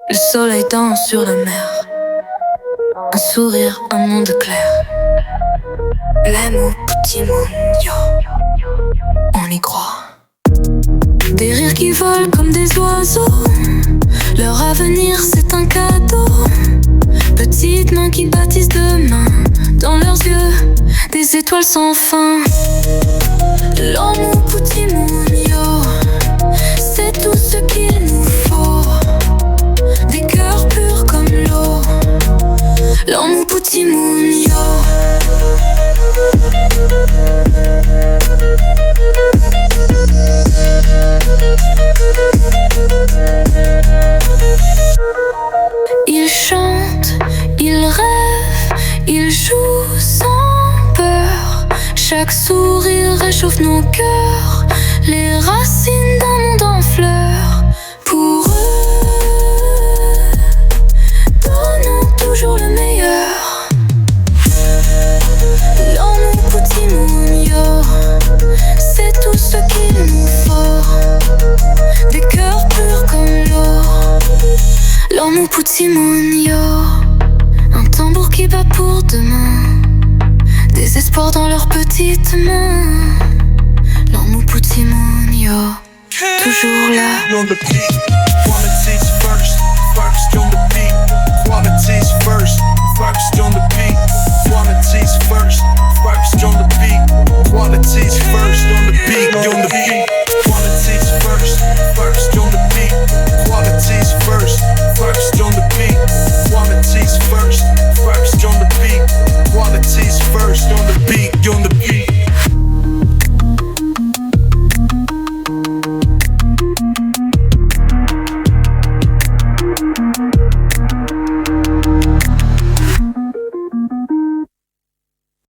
Le soleil danse sur la mer. Un sourire, un monde clair. L'amour, petit monde, yo. On y croit. Des rires qui volent comme des oiseaux. Leur avenir c'est un cadeau. Petites mains qui bâtissent demain. Dans leurs yeux, des étoiles sans fin. L'amour, petit monde, yo. C'est tout ce qu'il nous faut. Des cœurs purs comme l'eau. L'amour, petit monde, yo. Il chante, il rêve, il joue sans peur. Chaque sourire réchauffe nos cœurs. Les racines d'un monde en fleurs. Pour eux, donnons toujours le meilleur. L'amour, petit monde, yo. C'est tout ce qu'il nous faut. Des cœurs purs comme l'eau. L'amour, petit monde, yo. Un tambour qui bat pour demain. Des espoirs dans leurs petites mains. L'amour, petit monde, yo. Toujours là. On the beat, qualities first, first on the beat. Qualities first, first on the beat. Qualities first, first on the beat. Qualities first on the beat, on the beat. Qualities first, first on the beat.